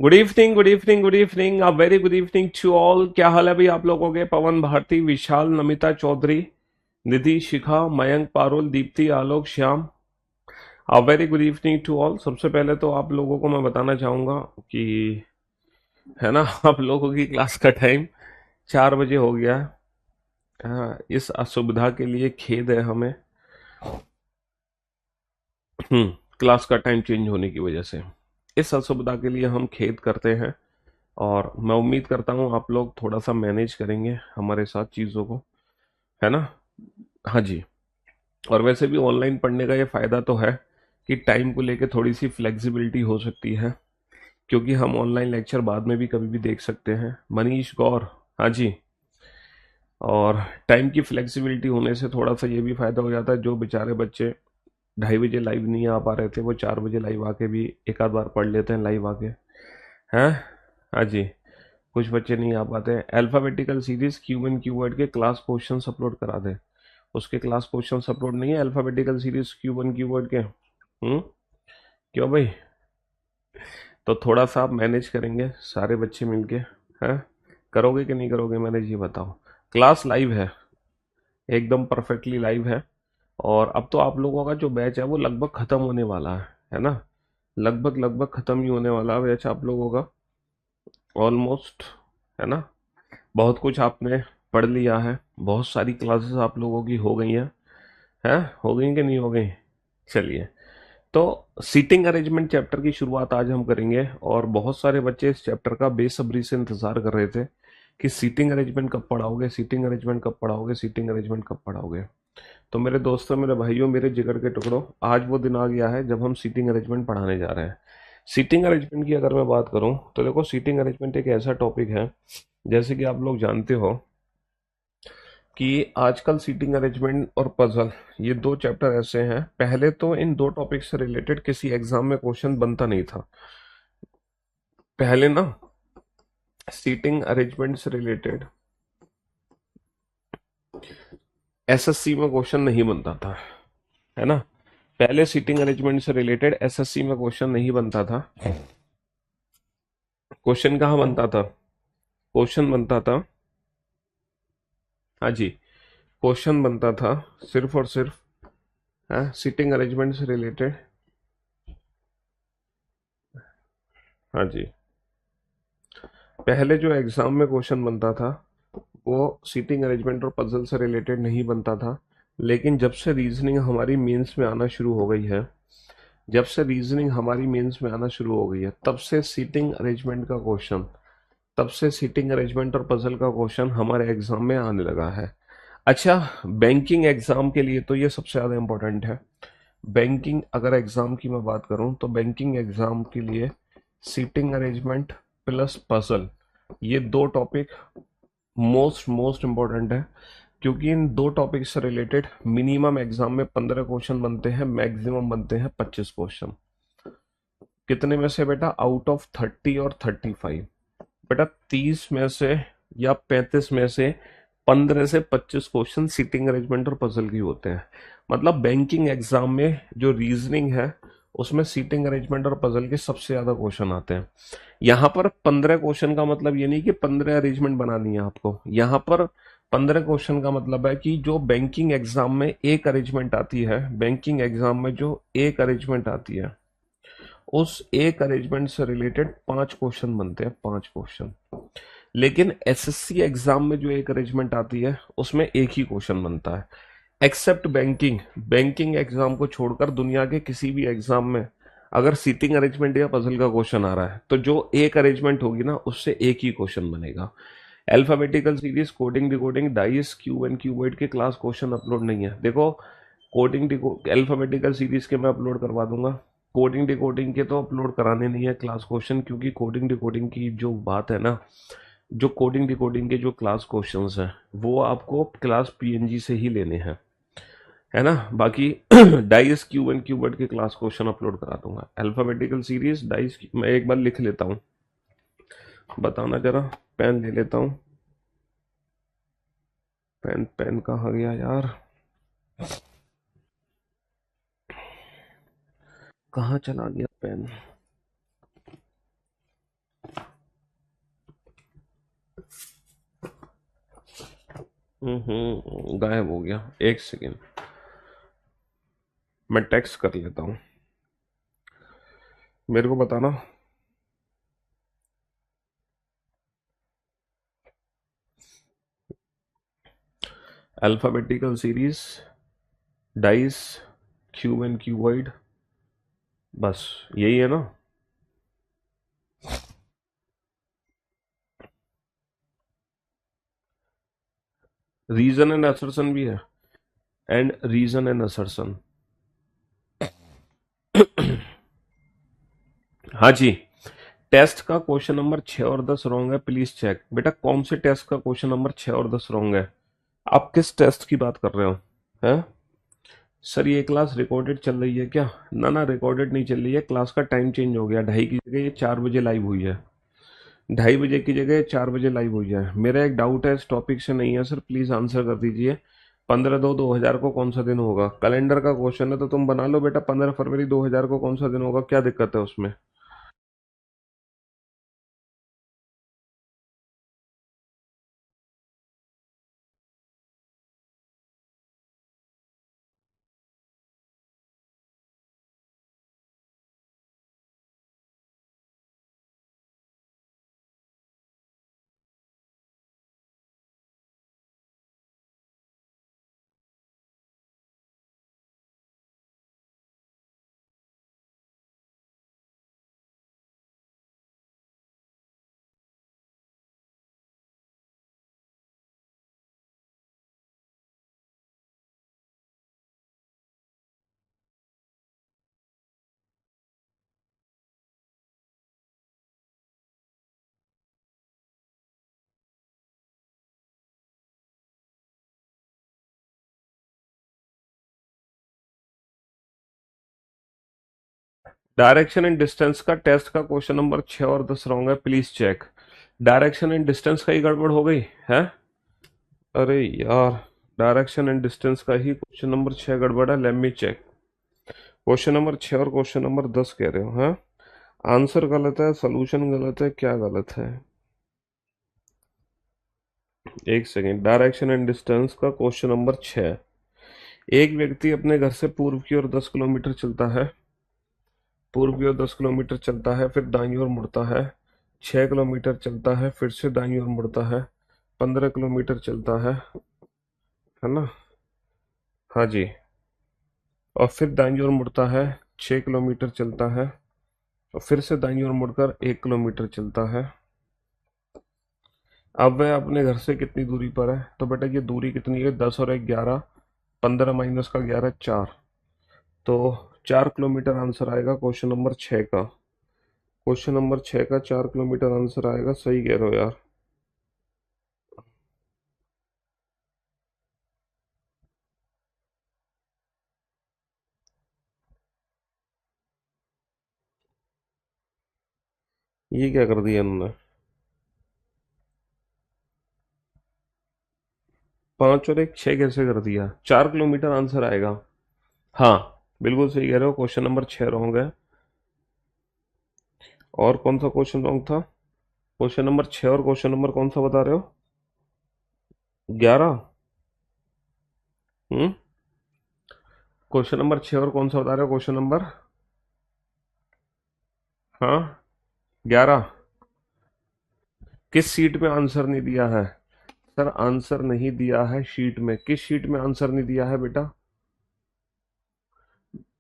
Good evening, good evening, good evening, a very good evening to all. क्या हाल है भाई आप लोगों के? Pawan Bharti, Vishal, Namita Chaudhary, Nidhi, Shikha, Mayank, Parul, Deepti, Alok, Shyam, a very good evening to all. सबसे पहले तो आप लोगों को मैं बताना चाहूंगा कि है ना आप लोगों की क्लास का टाइम 4 बजे हो गया है। इस असुविधा के लिए खेद है हमें। क्लास का टाइम चेंज होने की वजह से इस असुविधा के लिए हम खेद करते हैं। और मैं उम्मीद करता हूँ आप लोग थोड़ा सा मैनेज करेंगे हमारे साथ चीज़ों को, है ना? हाँ जी। और वैसे भी ऑनलाइन पढ़ने का ये फायदा तो है कि टाइम को लेके थोड़ी सी फ्लेक्सिबिलिटी हो सकती है, क्योंकि हम ऑनलाइन लेक्चर बाद में भी कभी भी देख सकते हैं। मनीष गौर, हाँ जी। और टाइम की फ्लेक्सिबिलिटी होने से थोड़ा सा ये भी फायदा हो जाता है, जो बेचारे बच्चे 2:30 बजे लाइव नहीं आ पा रहे थे वो 4 बजे लाइव आके भी एक आध बार पढ़ लेते हैं लाइव आके, हैं? हाँ जी। कुछ बच्चे नहीं आ पाते हैं। Alphabetical series Q and Q word के क्लास क्वेश्चंस अपलोड करा दे। उसके क्लास क्वेश्चंस अपलोड नहीं है alphabetical series Q one Q word के? क्यों भाई? तो थोड़ा सा आप मैनेज करेंगे सारे बच्चे मिलके, हैं? करोगे कि नहीं करोगे मैनेज, ये बताओ। क्लास लाइव है, एकदम परफेक्टली लाइव है। और अब तो आप लोगों का जो बैच है वो लगभग खत्म होने वाला है ना? लगभग लगभग खत्म ही होने वाला बैच आप लोगों का, ऑलमोस्ट, है ना? बहुत कुछ आपने पढ़ लिया है, बहुत सारी क्लासेस आप लोगों की हो गई हैं हो गई कि नहीं हो गई? चलिए, तो सीटिंग अरेंजमेंट चैप्टर की शुरुआत आज हम करेंगे। और बहुत सारे बच्चे इस चैप्टर का बेसब्री से इंतजार कर रहे थे कि सीटिंग अरेंजमेंट कब पढ़ाओगे, सीटिंग अरेंजमेंट कब पढ़ाओगे, सीटिंग अरेंजमेंट कब पढ़ाओगे। तो मेरे दोस्तों, मेरे भाइयों, मेरे जिगर के टुकड़ों, आज वो दिन आ गया है जब हम सीटिंग अरेंजमेंट पढ़ाने जा रहे हैं। सीटिंग अरेंजमेंट की अगर मैं बात करूं तो देखो, सीटिंग अरेंजमेंट एक ऐसा टॉपिक है, जैसे कि आप लोग जानते हो कि आजकल सीटिंग अरेंजमेंट और पजल, ये दो चैप्टर ऐसे हैं। पहले तो इन दो टॉपिक से रिलेटेड किसी एग्जाम में क्वेश्चन बनता नहीं था। पहले ना सीटिंग अरेंजमेंट से रिलेटेड एसएससी में क्वेश्चन नहीं बनता था, है ना? पहले सीटिंग अरेंजमेंट से रिलेटेड एसएससी में क्वेश्चन नहीं बनता था। क्वेश्चन कहाँ बनता था? क्वेश्चन बनता था, हाँ जी, क्वेश्चन बनता था सिर्फ और सिर्फ सीटिंग अरेंजमेंट से रिलेटेड। हाँ जी। पहले जो एग्जाम में क्वेश्चन बनता था वो सीटिंग अरेंजमेंट और पजल से रिलेटेड नहीं बनता था। लेकिन जब से रीजनिंग हमारी मेंस में आना शुरू हो गई है, जब से रीजनिंग हमारी मेंस में आना शुरू हो गई है, तब से सीटिंग अरेंजमेंट का क्वेश्चन, तब से सीटिंग अरेंजमेंट और पजल का क्वेश्चन हमारे एग्जाम में आने लगा है। अच्छा, बैंकिंग एग्जाम के लिए तो ये सबसे ज़्यादा इंपॉर्टेंट है। बैंकिंग अगर एग्जाम की मैं बात करूं तो बैंकिंग एग्जाम के लिए सीटिंग अरेंजमेंट प्लस पजल, ये दो टॉपिक मोस्ट मोस्ट इम्पोर्टेंट है। क्योंकि इन दो टॉपिक से रिलेटेड मिनिमम एग्जाम में 15 क्वेश्चन बनते हैं, मैक्सिमम बनते हैं 25 क्वेश्चन। कितने में से बेटा? आउट ऑफ 30 और 35, बेटा 30 में से या 35 में से 15 से 25 क्वेश्चन सीटिंग अरेंजमेंट और पजल की होते हैं। मतलब बैंकिंग एग्जाम में जो रीजनिंग है उसमें सीटिंग अरेंजमेंट और पजल के सबसे ज्यादा क्वेश्चन आते हैं। यहाँ पर 15 क्वेश्चन का मतलब ये नहीं कि 15 अरेंजमेंट बनानी है आपको। यहाँ पर 15 क्वेश्चन का मतलब है कि जो बैंकिंग एग्जाम में एक अरेंजमेंट आती है, बैंकिंग एग्जाम में जो एक अरेंजमेंट आती है, उस एक अरेंजमेंट से रिलेटेड 5 क्वेश्चन बनते हैं, 5 क्वेश्चन। लेकिन एसएससी एग्जाम में जो एक अरेंजमेंट आती है उसमें एक ही क्वेश्चन बनता है। एक्सेप्ट बैंकिंग, बैंकिंग एग्जाम को छोड़कर दुनिया के किसी भी एग्जाम में अगर सीटिंग अरेंजमेंट या पजल का क्वेश्चन आ रहा है तो जो एक अरेंजमेंट होगी ना उससे एक ही क्वेश्चन बनेगा। Alphabetical series, coding decoding, dice, Q and cuboid के क्लास क्वेश्चन अपलोड नहीं है। देखो, कोडिंग अल्फाबेटिकल सीरीज के मैं अपलोड करवा दूंगा, कोडिंग डिकोडिंग के तो अपलोड कराने नहीं है क्लास क्वेश्चन, क्योंकि कोडिंग डिकोडिंग की जो बात है ना, जो कोडिंग डिकोडिंग के जो क्लास क्वेश्चंस हैं वो आपको क्लास पीएनजी से ही लेने हैं, है ना? बाकी डाइस, क्यू एंड क्यूबॉइड के क्लास क्वेश्चन अपलोड करा दूंगा। अल्फाबेटिकल सीरीज, डाइस, मैं एक बार लिख लेता हूँ, बताना जरा, पेन ले लेता हूँ। पेन पेन कहाँ गया यार? कहाँ चला गया पेन? गायब हो गया, एक सेकेंड, मैं टेक्स्ट कर लेता हूँ, मेरे को बताना। Alphabetical series, dice, cube and cuboid, बस यही है ना। रीजन एंड असर्शन भी है, एंड रीजन एंड असर्शन। हाँ जी। टेस्ट का क्वेश्चन नंबर 6 और 10 रॉन्ग है, प्लीज चेक। बेटा कौन से टेस्ट का क्वेश्चन नंबर 6 और 10 रॉन्ग है? आप किस टेस्ट की बात कर रहे हो? हैं? सर ये क्लास रिकॉर्डेड चल रही है क्या? ना ना, रिकॉर्डेड नहीं चल रही है, क्लास का टाइम चेंज हो गया, 2:30 की जगह ये 4 बजे लाइव हुई है। 2:30 बजे की जगह 4 बजे लाइव हुई है। मेरा एक डाउट है, इस टॉपिक से नहीं है सर, प्लीज आंसर कर दीजिए। 15/2/2000 को कौन सा दिन होगा? कैलेंडर का क्वेश्चन है तो तुम बना लो बेटा, 15 फरवरी 2000 को कौन सा दिन होगा, क्या दिक्कत है उसमें? डायरेक्शन एंड डिस्टेंस का टेस्ट का क्वेश्चन नंबर 6 और 10 रॉन्ग है, please check. Direction and distance का ही गड़बड़ हो गई है। अरे यार, डायरेक्शन एंड डिस्टेंस का ही क्वेश्चन नंबर 6 गड़बड़ है, let me check. Question number 6 और क्वेश्चन नंबर 10 कह रहे हो? हैं? आंसर गलत है, सोल्यूशन गलत है, क्या गलत है? एक सेकेंड। डायरेक्शन एंड डिस्टेंस का क्वेश्चन नंबर 6, एक व्यक्ति अपने घर से पूर्व की ओर 10 किलोमीटर चलता है, पूर्व की ओर 10 किलोमीटर चलता है, फिर दाईं ओर मुड़ता है, 6 किलोमीटर चलता है, फिर से दाईं ओर मुड़ता है, 15 किलोमीटर चलता है ना? हाँ जी। और फिर दाईं ओर मुड़ता है, 6 किलोमीटर चलता है, और फिर से दाईं ओर मुड़कर 1 किलोमीटर चलता है। अब वह अपने घर से कितनी दूरी पर है? तो बेटा ये दूरी कितनी है? 10 और 1 11, 15 - 11 4, तो 4 किलोमीटर आंसर आएगा क्वेश्चन नंबर 6 का। क्वेश्चन नंबर 6 का 4 किलोमीटर आंसर आएगा, सही कह रहे हो यार। ये क्या कर दिया इन्होंने? 5 और 1 6 कैसे कर दिया? 4 किलोमीटर आंसर आएगा। हाँ, बिल्कुल सही कह रहे हो, क्वेश्चन नंबर 6 रॉन्ग है। और कौन सा क्वेश्चन रॉन्ग था? क्वेश्चन नंबर 6 और क्वेश्चन नंबर कौन सा बता रहे हो? 11? हम्म। क्वेश्चन नंबर 6 और कौन सा बता रहे हो? क्वेश्चन नंबर, हाँ, 11। किस सीट में आंसर नहीं दिया है? सर आंसर नहीं दिया है शीट में, किस शीट में आंसर नहीं दिया है बेटा?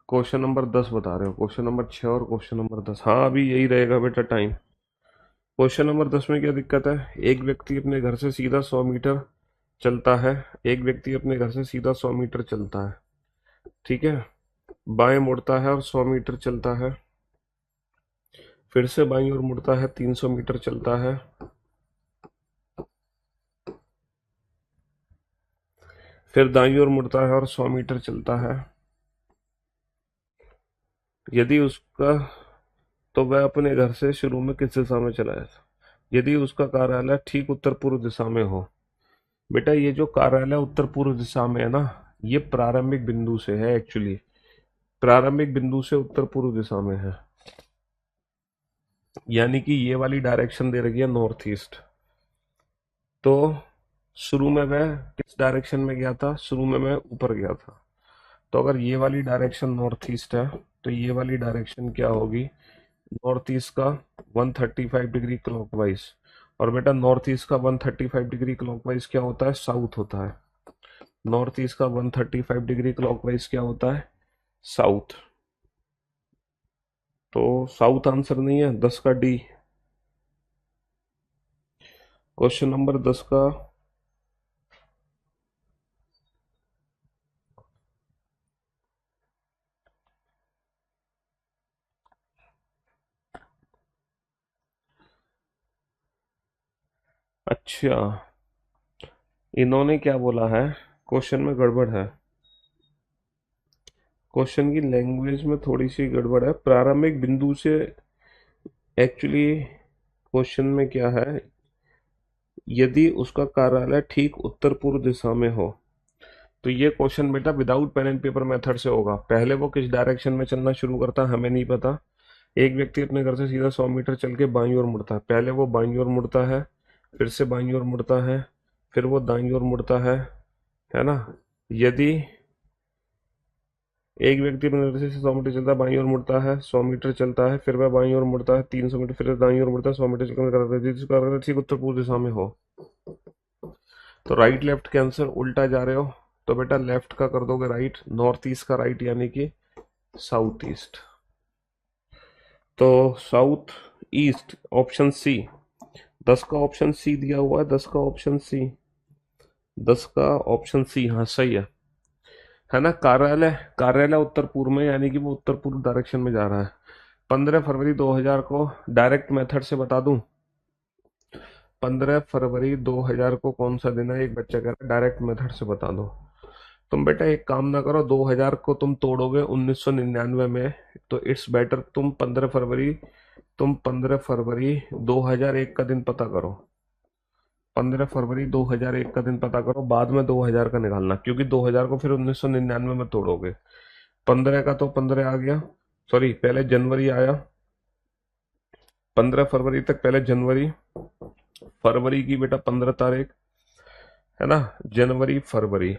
क्वेश्चन नंबर 10 बता रहे हो, क्वेश्चन नंबर 6 और क्वेश्चन नंबर 10, हाँ अभी यही रहेगा बेटा टाइम। क्वेश्चन नंबर 10 में क्या दिक्कत है? एक व्यक्ति अपने घर से सीधा 100 मीटर चलता है, एक व्यक्ति अपने घर से सीधा 100 मीटर चलता है, ठीक है, बाएं मुड़ता है और 100 मीटर चलता है, फिर से बाईं ओर मुड़ता है, 300 मीटर चलता है, फिर दाईं ओर मुड़ता है और 100 मीटर चलता है। यदि उसका, तो वह अपने घर से शुरू में किस दिशा में चला था? यदि उसका कार्यालय ठीक उत्तर पूर्व दिशा में हो। बेटा ये जो कार्यालय उत्तर पूर्व दिशा में है ना, ये प्रारंभिक बिंदु से है एक्चुअली, प्रारंभिक बिंदु से उत्तर पूर्व दिशा में है, यानी कि ये वाली डायरेक्शन दे रखी है नॉर्थ ईस्ट। तो शुरू में मैं किस डायरेक्शन में गया था? शुरू में मैं ऊपर गया था। तो अगर ये वाली डायरेक्शन नॉर्थ ईस्ट है तो ये वाली डायरेक्शन क्या होगी? नॉर्थ ईस्ट का 135 डिग्री क्लॉकवाइज। और बेटा नॉर्थ ईस्ट का 135 डिग्री क्लॉकवाइज क्या होता है? साउथ होता है। नॉर्थ ईस्ट का 135 डिग्री क्लॉकवाइज क्या होता है? साउथ। तो साउथ आंसर नहीं है 10 का डी। क्वेश्चन नंबर 10 का अच्छा, इन्होंने क्या बोला है? क्वेश्चन में गड़बड़ है। क्वेश्चन की लैंग्वेज में थोड़ी सी गड़बड़ है। प्रारंभिक बिंदु से एक्चुअली क्वेश्चन में क्या है? यदि उसका कार्यालय ठीक उत्तर पूर्व दिशा में हो तो ये क्वेश्चन बेटा without pen and paper method से होगा। पहले वो किस डायरेक्शन में चलना शुरू करता है हमें नहीं पता। एक व्यक्ति अपने घर से सीधा 100 मीटर चल के बाईं ओर मुड़ता है। पहले वो बाईं ओर मुड़ता है, फिर से बाईं ओर मुड़ता है, फिर वो दाईं ओर मुड़ता है ना? यदि एक व्यक्ति अपने घर से 100 मीटर चलता है, बाईं ओर मुड़ता है, 100 मीटर चलता है, फिर वह बाईं ओर मुड़ता है, 300 मीटर, फिर दाईं ओर मुड़ता है, 100 मीटर चलकर ठीक उत्तर पूर्व दिशा में हो तो राइट लेफ्ट के आंसर उल्टा जा रहे हो तो बेटा लेफ्ट का कर दोगे राइट, नॉर्थ ईस्ट का राइट यानी कि साउथ ईस्ट। तो साउथ ईस्ट ऑप्शन सी। 10 का ऑप्शन सी दिया हुआ है, 10 का ऑप्शन सी, 10 का ऑप्शन सी, हाँ सही है ना? कार्यालय, कार्यालय उत्तर पूर्व में यानी कि वो उत्तर पूर्व डायरेक्शन में जा रहा है। 15 फरवरी 2000 को डायरेक्ट मेथड से बता दूं। 15 फरवरी 2000 को कौन सा दिन है? एक बच्चा कह रहा है डायरेक्ट मेथड से बता दो। तुम बेटा एक काम ना करो, 2000 को तुम तोड़ोगे 1999 में, तो इट्स बेटर तुम 15 फरवरी 2001 का दिन पता करो। 15 फरवरी 2001 का दिन पता करो, बाद में 2000 का निकालना, क्योंकि 2000 को फिर 1999 में तोड़ोगे। 15 का तो 15 आ गया, सॉरी पहले जनवरी आया, 15 फरवरी तक पहले जनवरी, फरवरी की बेटा 15 तारीख, है ना? जनवरी फरवरी।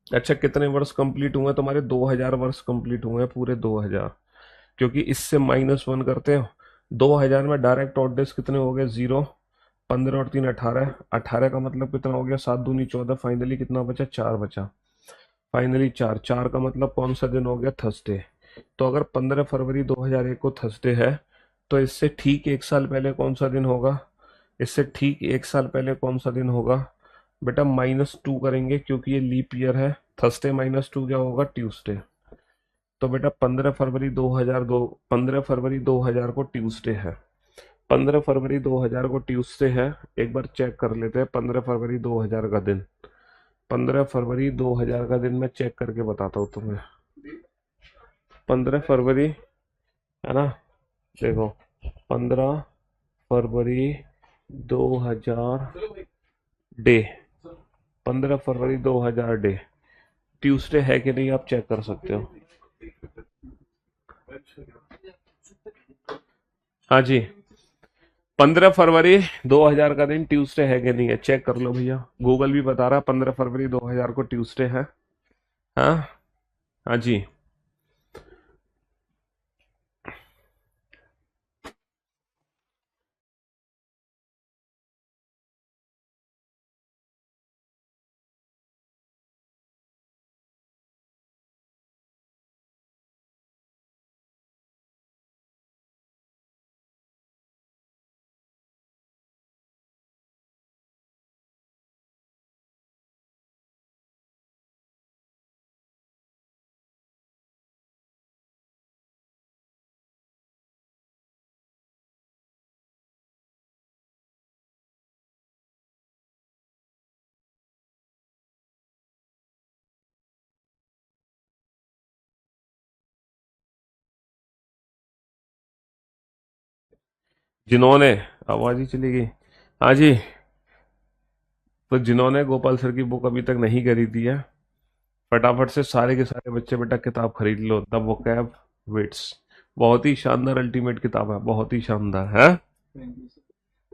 अच्छा कितने वर्ष कंप्लीट हुए तुम्हारे? 2000 वर्ष कंप्लीट हुए हैं, पूरे 2000। क्योंकि इससे -1 करते हैं। 2000 में डायरेक्ट ऑड डेज कितने हो गए? 0। 15 और 3 18, 18 का मतलब कितना हो गया? 7 दूनी 14, फाइनली कितना बचा? 4 बचा। फाइनली 4, 4 का मतलब कौन सा दिन हो गया? थर्सडे। तो अगर 15 फरवरी 2001 को थर्सडे है तो इससे ठीक एक साल पहले कौन सा दिन होगा? इससे ठीक एक साल पहले कौन सा दिन होगा? बेटा -2 करेंगे क्योंकि ये लीप ईयर है। थर्सडे -2 क्या होगा? ट्यूसडे। तो बेटा 15 फरवरी 2000 को ट्यूसडे है। 15 फरवरी 2000 को ट्यूसडे है। एक बार चेक कर लेते हैं 15 फरवरी 2000 का दिन। 15 फरवरी 2000 का दिन मैं चेक करके बताता हूँ तुम्हें। 15 फरवरी, है ना? देखो 15 फरवरी 2000 डे, 15 फरवरी 2000 डे ट्यूसडे है कि नहीं आप चेक कर सकते हो। हाँ जी, 15 फरवरी 2000 का दिन ट्यूसडे है कि नहीं है चेक कर लो भैया। गूगल भी बता रहा 15 फरवरी 2000 को ट्यूसडे है। हाँ, हाँ जी। जिन्होंने, आवाज ही चली गई। हाँ जी, तो जिन्होंने गोपाल सर की बुक अभी तक नहीं खरीदी है, फटाफट से सारे के सारे बच्चे बेटा किताब खरीद लो, द वोकैब वेट्स। बहुत ही शानदार अल्टीमेट किताब है, बहुत ही शानदार है।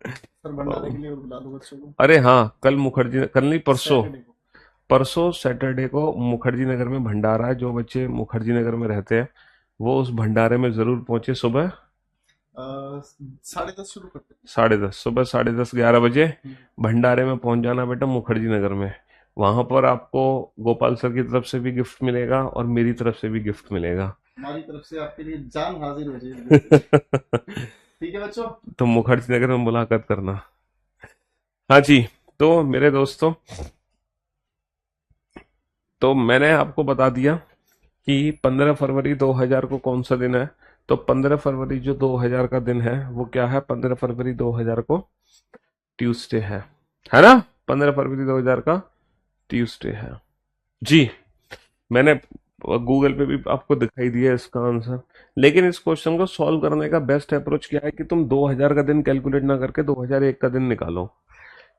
सर भंडारे के लिए और बुला दो बच्चों को। अरे हाँ, कल मुखर्जी, कल नहीं परसों, सैटरडे को। परसों सैटरडे को मुखर्जी नगर में भंडारा है। जो बच्चे मुखर्जी नगर में रहते हैं वो उस भंडारे में जरूर पहुंचे सुबह 10:30 शुरू करते 10:30, सुबह 10:30 11 बजे हैं। भंडारे में पहुंच जाना बेटा, मुखर्जी नगर में। वहां पर आपको गोपाल सर की तरफ से भी गिफ्ट मिलेगा और मेरी तरफ से भी गिफ्ट मिलेगा। हमारी तरफ से आपके लिए जान हाजिर हो जाएगी गिफ्ट में। ठीक है बच्चों। तो मुखर्जी नगर में मुलाकात करना। हाँ जी। तो मेरे दोस्तों, तो मैंने आपको बता दिया कि 15 फरवरी 2000 को कौन सा दिन है। तो 15 फरवरी जो 2000 का दिन है वो क्या है? 15 फरवरी 2000 को ट्यूसडे है ना? 15 फरवरी 2000 का ट्यूसडे है जी। मैंने गूगल पे भी आपको दिखाई दिया इसका आंसर। लेकिन इस क्वेश्चन को सॉल्व करने का बेस्ट अप्रोच क्या है कि तुम 2000 का दिन कैलकुलेट ना करके 2001 का दिन निकालो।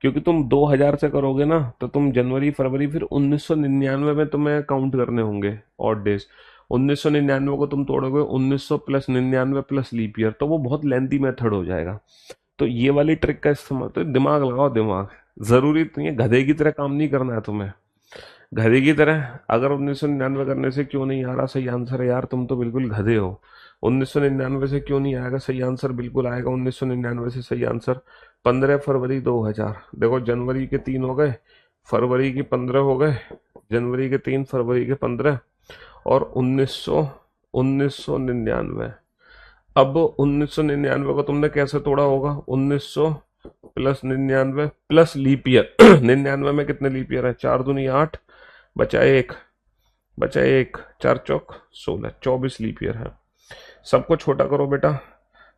क्योंकि तुम 2000 से करोगे ना तो तुम जनवरी फरवरी फिर 1999 में तुम्हें काउंट करने होंगे ऑड डेज। 1999 को तुम तोड़ोगे 1900 प्लस 99 प्लस लीप ईयर, तो वो बहुत लेंथी मेथड हो जाएगा। तो ये वाली ट्रिक का इस्तेमाल, तो दिमाग लगाओ दिमाग। जरूरी नहीं है गधे की तरह काम नहीं करना है तुम्हें। गधे की तरह अगर 1999 करने से क्यों नहीं आ रहा सही आंसर है यार, तुम तो बिल्कुल गधे हो। 1999 से क्यों नहीं आएगा सही आंसर? बिल्कुल आएगा 1999 से सही आंसर। 15 फरवरी 2000, देखो जनवरी के 3 हो गए, फरवरी के 15 हो गए, जनवरी के 3, फरवरी के 15, और 1999। अब 1999 को तुमने कैसे तोड़ा होगा? 1900 प्लस 99 प्लस लीप ईयर। 99 में कितने लीप ईयर है? 4 दूनी 8, बचा एक, बचा एक, 4 चौक 16, 24 लीप ईयर है। सबको छोटा करो बेटा।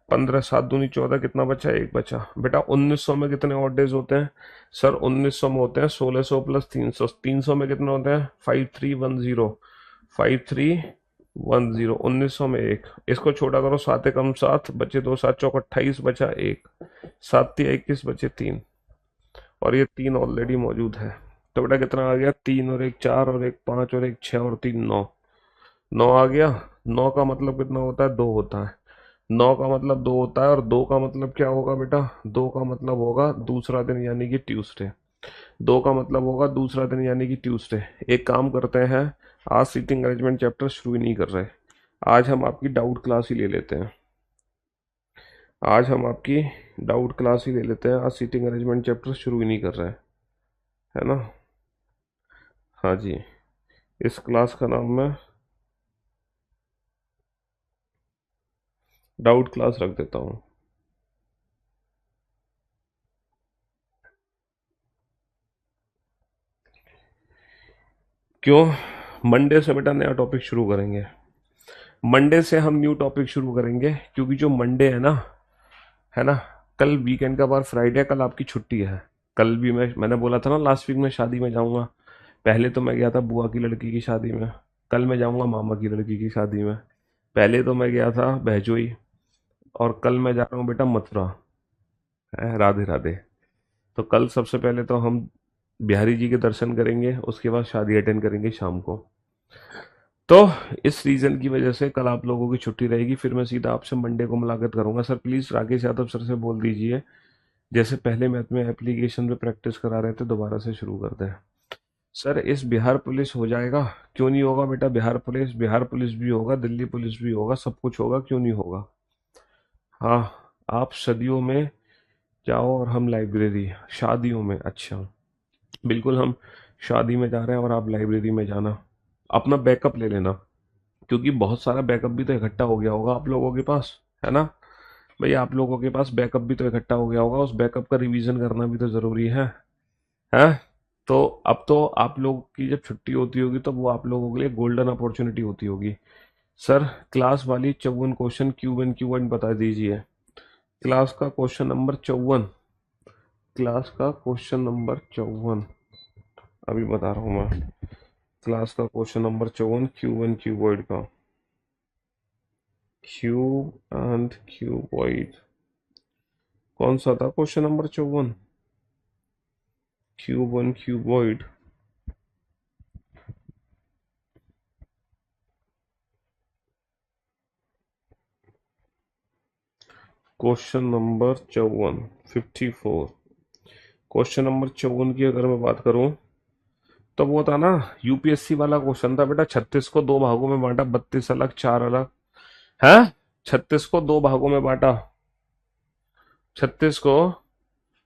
15 7 दूनी 14, कितना बचा? एक बचा बेटा। 1900 में कितने ऑड डेज होते हैं? सर 1900 में होते हैं 1600 प्लस 300। 300 में कितने होते हैं? 5310, 5310। 1900 में एक, इसको छोटा करो, 7 एकम 7, बचे 2 7 चौक 28, बचा एक, 7 तिया 21, बचे 3, और ये 3 ऑलरेडी मौजूद है। तो बेटा कितना आ गया? 3 और 1 4 और 1 5 और 1 6 और 3 9। 9 आ गया। 9 का मतलब कितना होता है? 2 होता है। 9 का मतलब 2 होता है, और 2 का मतलब क्या होगा बेटा? 2 का मतलब होगा दूसरा दिन यानी कि ट्यूसडे। 2 का मतलब होगा दूसरा दिन यानी कि ट्यूसडे। एक काम करते हैं, आज सीटिंग अरेंजमेंट चैप्टर शुरू ही नहीं कर रहे। आज हम आपकी डाउट क्लास ही ले लेते हैं। आज हम आपकी डाउट क्लास ही ले लेते हैं। आज सीटिंग अरेंजमेंट चैप्टर शुरू ही नहीं कर रहे, है ना? हाँ जी। इस क्लास का नाम मैं डाउट क्लास रख देता हूँ। क्यों? मंडे से बेटा नया टॉपिक शुरू करेंगे। मंडे से हम न्यू टॉपिक शुरू करेंगे, क्योंकि जो मंडे है ना, कल वीकेंड का बार फ्राइडे, कल आपकी छुट्टी है। कल भी मैंने बोला था ना लास्ट वीक में शादी में जाऊंगा। पहले तो मैं गया था बुआ की लड़की की शादी में, कल मैं जाऊंगा मामा की लड़की की शादी में। पहले तो मैं गया था बहजोई, और कल मैं जा रहा हूँ बेटा मथुरा। राधे राधे। तो कल सबसे पहले तो हम बिहारी जी के दर्शन करेंगे, उसके बाद शादी अटेंड करेंगे शाम को। तो इस रीजन की वजह से कल आप लोगों की छुट्टी रहेगी, फिर मैं सीधा आपसे मंडे को मुलाकात करूंगा। Sir please Rakesh Yadav sir से बोल दीजिए, जैसे पहले मैथ में एप्लीकेशन पे प्रैक्टिस करा रहे थे दोबारा से शुरू कर दें। सर इस बिहार पुलिस हो जाएगा? क्यों नहीं होगा बेटा? बिहार पुलिस भी होगा, दिल्ली पुलिस भी होगा, सब कुछ होगा, क्यों नहीं होगा? हाँ, आप सदियों में जाओ और हम लाइब्रेरी। शादियों में? अच्छा, बिल्कुल। हम शादी में जा रहे हैं और आप लाइब्रेरी में जाना। अपना बैकअप ले लेना, क्योंकि बहुत सारा बैकअप भी तो इकट्ठा हो गया होगा आप लोगों के पास, है ना? भाई आप लोगों के पास बैकअप भी तो इकट्ठा हो गया होगा, उस बैकअप का रिवीजन करना भी तो जरूरी है? तो अब तो आप लोग की जब छुट्टी होती होगी तो वो आप लोगों के लिए गोल्डन अपॉर्चुनिटी होती होगी। सर क्लास वाली 54 क्वेश्चन Q1 बता दीजिए। क्लास का क्वेश्चन नंबर 54, क्लास का क्वेश्चन नंबर 54 अभी बता रहा हूँ मैं। क्लास का क्वेश्चन नंबर 54 Q1 क्यूबॉइड का। क्यू एंड क्यूबॉइड कौन सा था question number 54? Q1 cuboid. Question number 54। Question number 54 की अगर मैं बात करूं तो वो था ना, यूपीएससी वाला क्वेश्चन था बेटा। 36 को दो भागों में बांटा, 32 अलग, 4 अलग है। 36 को दो भागों में बांटा, 36 को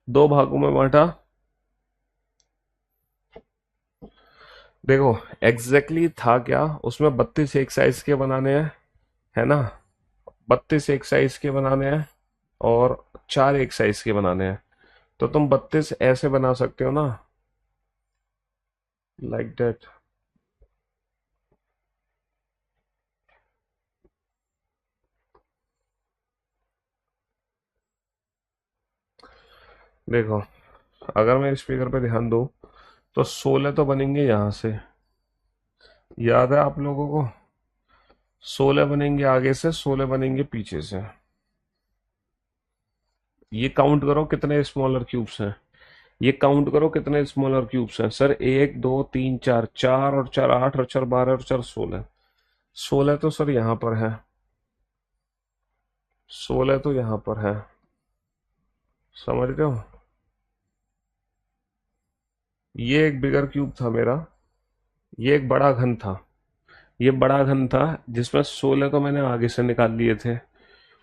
दो भागों में बांटा। देखो एग्जैक्टली था क्या उसमें, 32 एक साइज के बनाने हैं, है ना। 32 एक साइज के बनाने हैं और 4 एक साइज के बनाने हैं। तो तुम 32 ऐसे बना सकते हो ना, लाइक दैट। देखो अगर मैं स्पीकर पे ध्यान दूं तो 16 तो बनेंगे यहां से, याद है आप लोगों को। 16 बनेंगे आगे से, 16 बनेंगे पीछे से। ये काउंट करो कितने स्मॉलर क्यूब्स हैं, ये काउंट करो कितने स्मॉलर क्यूब्स हैं सर। एक दो तीन चार, चार और चार 8 और चार 12 और चार 16। 16 तो सर यहाँ पर है, 16 तो यहाँ पर है, समझ रहे हो। ये एक बिगर क्यूब था मेरा, ये एक बड़ा घन था। ये बड़ा घन था जिसमें 16 तो मैंने आगे से निकाल लिए थे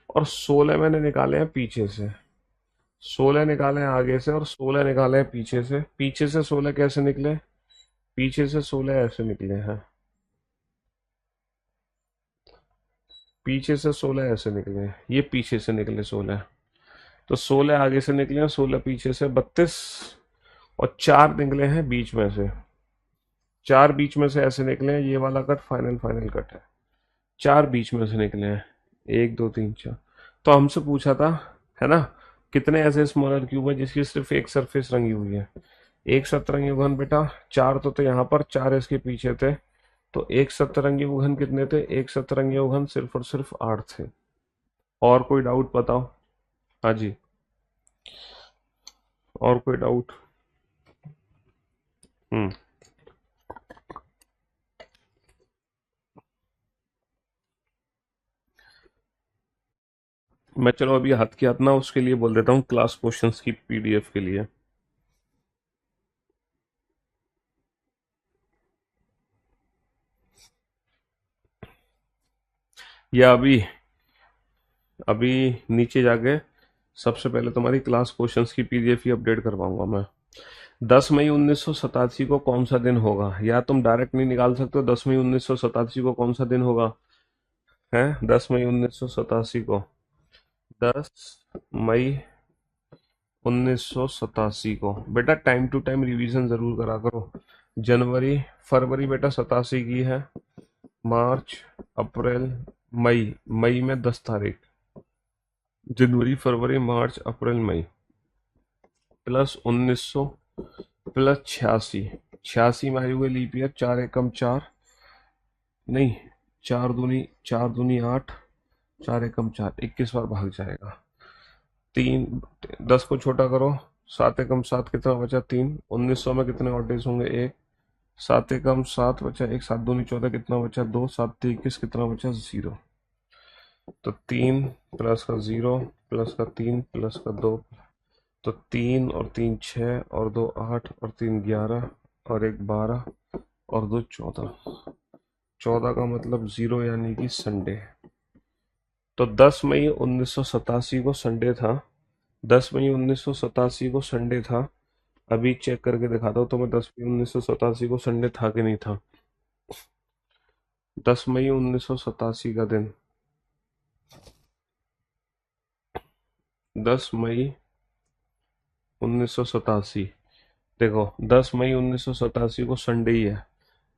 और 16 मैंने निकाले हैं पीछे से। 16 निकाले हैं आगे से और 16 निकाले हैं पीछे से। पीछे से 16 कैसे निकले, पीछे से 16 ऐसे निकले हैं, पीछे से 16 ऐसे निकले हैं, ये पीछे से निकले 16। तो 16 आगे से निकले हैं, 16 पीछे से, 32। और चार निकले हैं बीच में से, चार बीच में से ऐसे निकले हैं। ये वाला कट फाइनल फाइनल कट है, चार बीच में से निकले हैं, एक दो तीन चार। तो हमसे पूछा था, है ना, कितने ऐसे स्मॉलर क्यूब है जिसकी सिर्फ एक सरफेस रंगी हुई है। एक सतरंगी घन बेटा चार तो थे यहाँ पर, चार इसके पीछे थे। तो एक सतरंगी घन कितने थे, एक सतरंगी घन सिर्फ और सिर्फ 8 थे। और कोई डाउट बताओ। हाँ जी, और कोई डाउट। हम्म। मैं चलो अभी हाथ की हाथ ना उसके लिए बोल देता हूँ, क्लास क्वेश्चंस की पीडीएफ के लिए। या अभी अभी नीचे जाके सबसे पहले तुम्हारी क्लास क्वेश्चंस की पीडीएफ ही अपडेट करवाऊंगा मैं। 10 मई 1987 को कौन सा दिन होगा, या तुम डायरेक्ट नहीं निकाल सकते हो 10 मई 1987 को कौन सा दिन होगा, है 10 मई 1987 को। 10 मई 1987 को बेटा टाइम टू टाइम रिवीजन जरूर करा करो। जनवरी फरवरी बेटा 87 की है, मार्च अप्रैल मई, मई में 10 तारीख, जनवरी फरवरी मार्च अप्रैल मई, प्लस 1900 प्लस 86। 86 में आई हुई लीप ईयर, चार एकम चार, नहीं, चार दूनी 8, चार एकम चार, 21 बार भाग जाएगा। तीन, 10 को छोटा करो, सात एकम सात कितना बचा, तीन। 1900 में कितने और डेज होंगे, एक। सात एकम सात बचा एक, सात दूनी 14 कितना बचा, दो। सात 21 कितना बचा, 0। तो तीन प्लस का 0 प्लस का तीन प्लस का दो, तो तीन और तीन 6 और दो 8 और तीन 11 और एक 12 और दो 14। 14 का मतलब 0 यानी कि संडे। तो 10 मई 1987 को संडे था, 10 मई 1987 को संडे था। अभी चेक करके दिखाता हूँ तो मैं 10 मई 1987 को संडे था कि नहीं था। 10 मई 1987 का दिन, 10 मई 1987, देखो 10 मई 1987 को संडे ही है,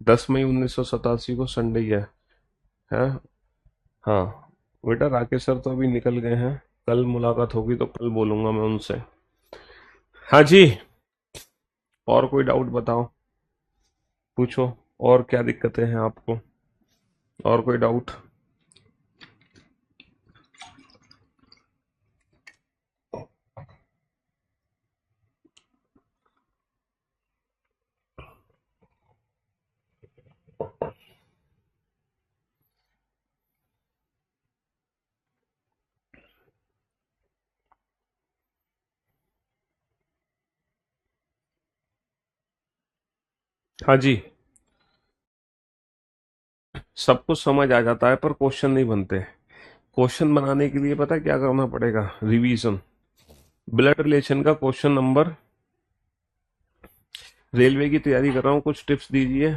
10 मई 1987 को संडे ही है। हाँ बेटा राकेश सर तो अभी निकल गए हैं, कल मुलाकात होगी तो कल बोलूंगा मैं उनसे। हाँ जी, और कोई डाउट बताओ, पूछो। और क्या दिक्कतें हैं आपको, और कोई डाउट। हाँ जी, सब कुछ समझ आ जाता है पर क्वेश्चन नहीं बनते। क्वेश्चन बनाने के लिए पता है क्या करना पड़ेगा? रिवीजन। ब्लड रिलेशन का क्वेश्चन नंबर, रेलवे की तैयारी कर रहा हूँ, कुछ टिप्स दीजिए।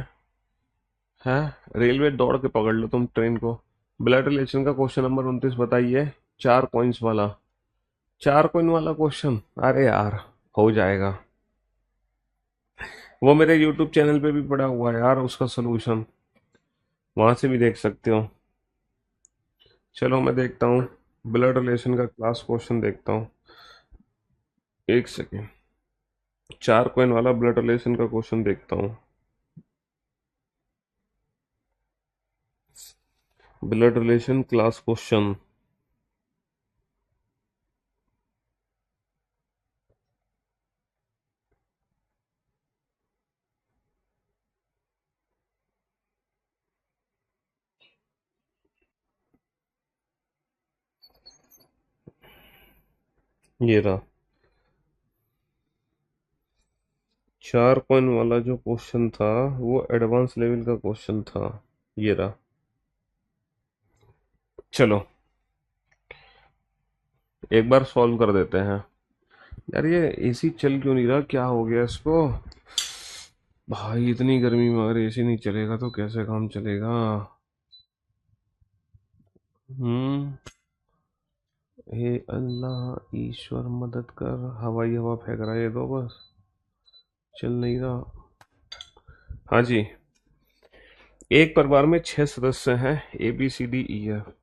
है, रेलवे दौड़ के पकड़ लो तुम ट्रेन को। ब्लड रिलेशन का क्वेश्चन नंबर 29 बताइए। 4 कॉइन्स वाला, 4 कॉइन वाला क्वेश्चन। अरे यार, हो जाएगा। वो मेरे यूट्यूब चैनल पे भी पड़ा हुआ है यार, उसका सोल्यूशन वहां से भी देख सकते हो। चलो मैं देखता हूँ, ब्लड रिलेशन का क्लास क्वेश्चन देखता हूँ। एक सेकेंड, 4 कॉइन वाला ब्लड रिलेशन का क्वेश्चन देखता हूँ। Blood relation class question. ये रहा, 4 कॉइन वाला जो क्वेश्चन था वो एडवांस लेवल का क्वेश्चन था। ये रहा। चलो एक बार सॉल्व कर देते हैं। यार ये एसी चल क्यों नहीं रहा, क्या हो गया इसको? भाई इतनी गर्मी में अगर एसी नहीं चलेगा तो कैसे काम चलेगा? हम्म। हे अल्लाह ईश्वर मदद कर, हवाई हवा फेंक रहा है ये तो बस, चल नहीं रहा। हाँ जी, एक परिवार में 6 सदस्य हैं, A B C D E F.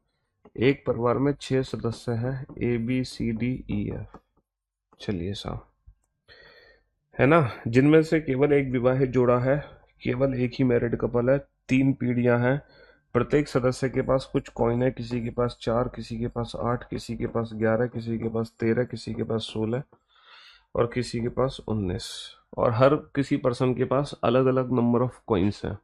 एक परिवार में 6 सदस्य हैं, A B C D E F. चलिए साहब, है ना, जिनमें से केवल एक विवाहित जोड़ा है, केवल एक ही मैरिड कपल है, 3 पीढ़ियां हैं, प्रत्येक सदस्य के पास कुछ कॉइन है, किसी के पास 4, किसी के पास 8, किसी के पास 11, किसी के पास 13, किसी के पास 16 और किसी के पास 19। और हर किसी पर्सन के पास अलग अलग नंबर ऑफ कॉइन्स हैं,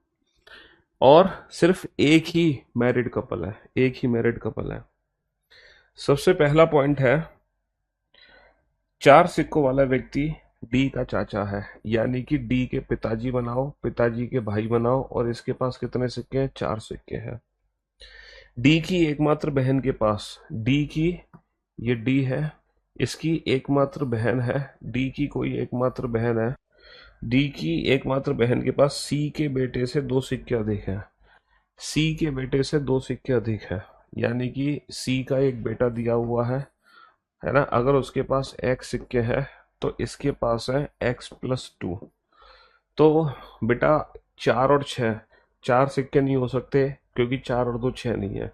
और सिर्फ एक ही मैरिड कपल है, एक ही मैरिड कपल है। सबसे पहला पॉइंट है, 4 सिक्कों वाला व्यक्ति डी का चाचा है, यानी कि डी के पिताजी बनाओ, पिताजी के भाई बनाओ, और इसके पास कितने सिक्के हैं? 4 सिक्के हैं। डी की एकमात्र बहन के पास, डी की, ये डी है, इसकी एकमात्र बहन है, डी की कोई एकमात्र बहन है, डी की एकमात्र बहन के पास सी के बेटे से 2 सिक्के अधिक हैं। सी के बेटे से 2 सिक्के अधिक है, यानी कि सी का एक बेटा दिया हुआ है ना, अगर उसके पास एक्स सिक्के हैं तो इसके पास है x+2। तो बेटा, 4 और 6, 4 सिक्के नहीं हो सकते क्योंकि 4 और 2 6 नहीं है।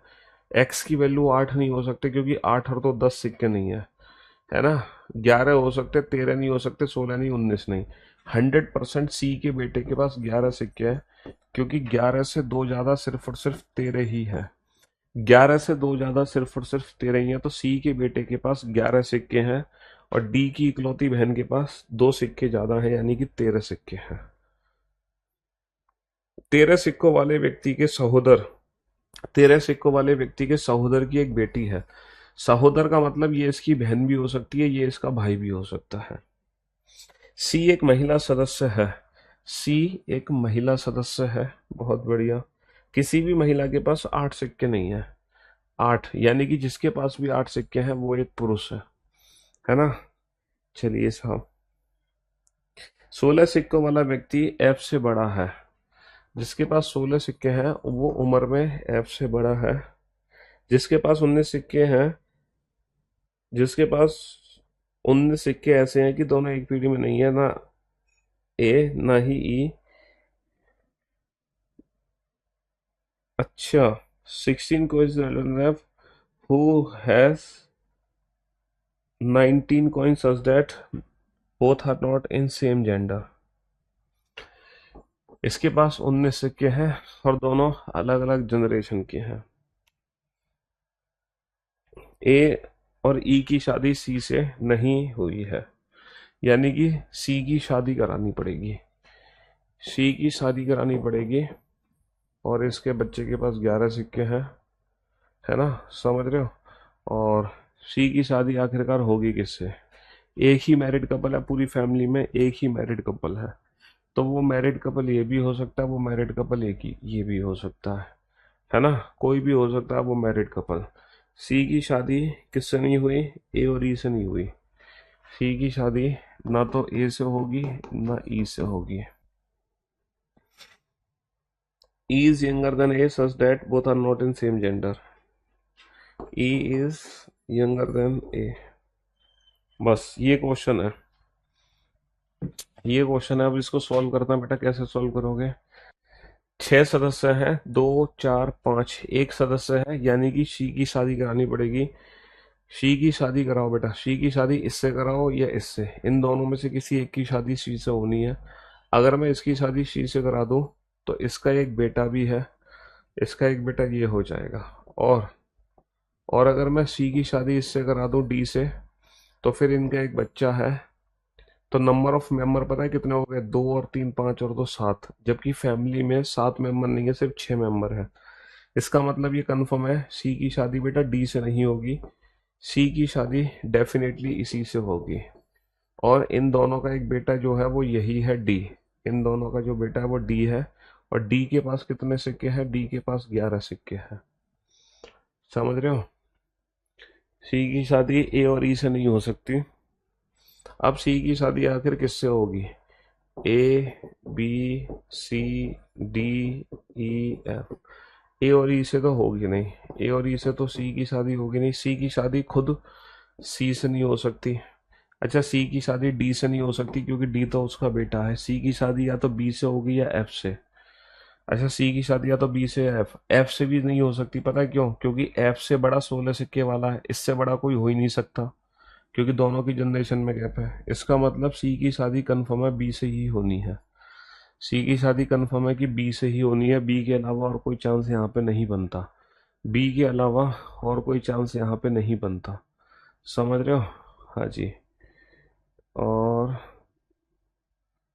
एक्स की वैल्यू 8 नहीं हो सकते क्योंकि 8 और 2 10 सिक्के नहीं है ना। 11 हो सकते, 13 नहीं हो सकते, 16 नहीं, 19 नहीं। 100% सी के बेटे के पास 11 सिक्के हैं, क्योंकि 11 से 2 ज्यादा सिर्फ और सिर्फ 13 ही है। 11 से 2 ज्यादा सिर्फ और सिर्फ 13 ही है, तो सी के बेटे के पास 11 सिक्के हैं, और डी की इकलौती बहन के पास 2 सिक्के ज्यादा हैं, यानी कि 13 सिक्के हैं। 13 सिक्कों वाले व्यक्ति के सहोदर, 13 सिक्कों वाले व्यक्ति के सहोदर की एक बेटी है। सहोदर का मतलब ये इसकी बहन भी हो सकती है, ये इसका भाई भी हो सकता है। सी एक महिला सदस्य है, सी एक महिला सदस्य है, बहुत बढ़िया। किसी भी महिला के पास 8 सिक्के नहीं है, 8, यानी कि जिसके पास भी 8 सिक्के हैं वो एक पुरुष है ना। चलिए साहब, 16 सिक्कों वाला व्यक्ति एफ से बड़ा है, जिसके पास 16 सिक्के हैं वो उम्र में एफ से बड़ा है। जिसके पास 19 सिक्के हैं, जिसके पास 19 सिक्के ऐसे हैं कि दोनों एक पीढ़ी में नहीं है, ना ए ना ही ई। अच्छा, 16 coins who has 19 coins such that both are not in same gender। इसके पास 19 सिक्के हैं और दोनों अलग अलग जनरेशन के हैं। ए और ई की शादी सी से नहीं हुई है, यानी कि सी की शादी करानी पड़ेगी, सी की शादी करानी पड़ेगी। और इसके बच्चे के पास 11 सिक्के हैं, है ना, समझ रहे हो। और सी की शादी आखिरकार होगी किससे? एक ही मैरिड कपल है, पूरी फैमिली में एक ही मैरिड कपल है, तो वो मैरिड कपल ये भी हो सकता है, वो मैरिड कपल एक ही ये भी हो सकता है ना, कोई भी हो सकता है वो मैरिड कपल। सी की शादी किससे नहीं हुई, ए और ई से नहीं हुई। सी की शादी ना तो ए से होगी ना ई से होगी। E is younger than A such that both are not in same gender. E is younger than A। बस ये क्वेश्चन है, ये क्वेश्चन है। अब इसको सॉल्व करना बेटा, कैसे सॉल्व करोगे? 6 सदस्य हैं, 2 4 5, एक सदस्य है, यानी कि शी की शादी करानी पड़ेगी। शी की शादी कराओ बेटा, शी की शादी इससे कराओ या इससे, इन दोनों में से किसी एक की शादी शी से होनी है। अगर मैं इसकी शादी शी से करा दूं तो इसका एक बेटा भी है, इसका एक बेटा ये हो जाएगा। और अगर मैं सी की शादी इससे करा दूं डी से, तो फिर इनका एक बच्चा है। तो नंबर ऑफ मेंबर पता है कितने हो गए? 2 और 3 5 और 2 7, जबकि फैमिली में 7 मेंबर नहीं है, सिर्फ 6 मेंबर है। इसका मतलब ये कंफर्म है सी की शादी बेटा डी से नहीं होगी, सी की शादी डेफिनेटली इसी से होगी। और इन दोनों का एक बेटा जो है वो यही है डी, इन दोनों का जो बेटा है वो डी है। और डी के पास कितने सिक्के हैं? डी के पास 11 सिक्के हैं। समझ रहे हो? सी की शादी ए और ई से नहीं हो सकती। अब सी की शादी आखिर किससे होगी? A B C D E F. A और ई से तो होगी नहीं, ए और ई से तो सी की शादी होगी नहीं। सी की शादी खुद सी से नहीं हो सकती। अच्छा, सी की शादी डी से नहीं हो सकती क्योंकि डी तो उसका बेटा है। सी की शादी या तो बी से होगी या एफ से। अच्छा, सी की शादी या तो बी से या एफ, एफ से भी नहीं हो सकती। पता है क्यों? क्योंकि एफ से बड़ा 16 सिक्के वाला है, इससे बड़ा कोई हो ही नहीं सकता, क्योंकि दोनों की जनरेशन में गैप है। इसका मतलब सी की शादी कंफर्म है बी से ही होनी है। सी की शादी कंफर्म है कि बी से ही होनी है, बी के अलावा और कोई चांस यहाँ पे नहीं बनता, बी के अलावा और कोई चांस यहाँ पे नहीं बनता। समझ रहे हो? हाँ जी। और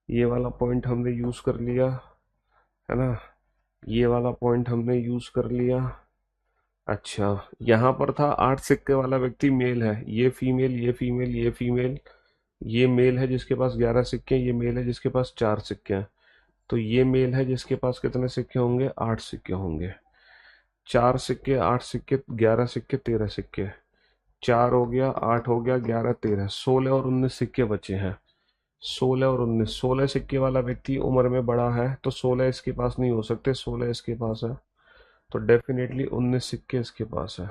ये वाला पॉइंट हमने यूज कर लिया, है ना, ये वाला पॉइंट हमने यूज कर लिया। अच्छा, यहाँ पर था 8 सिक्के वाला व्यक्ति मेल है, ये फीमेल, ये फीमेल, ये फीमेल, ये मेल है जिसके पास 11 सिक्के, ये मेल है जिसके पास 4 सिक्के हैं। तो ये मेल है जिसके पास कितने सिक्के होंगे? 8 सिक्के होंगे। 4 सिक्के, 8 सिक्के, 11 सिक्के, 13 सिक्के। 4 हो गया, 8 हो गया, 11, 13, 16 और 19 सिक्के बचे हैं। 16 और 19, 16 सिक्के वाला व्यक्ति उम्र में बड़ा है, तो 16 इसके पास नहीं हो सकते, 16 इसके पास है, तो डेफिनेटली 19 सिक्के इसके पास है।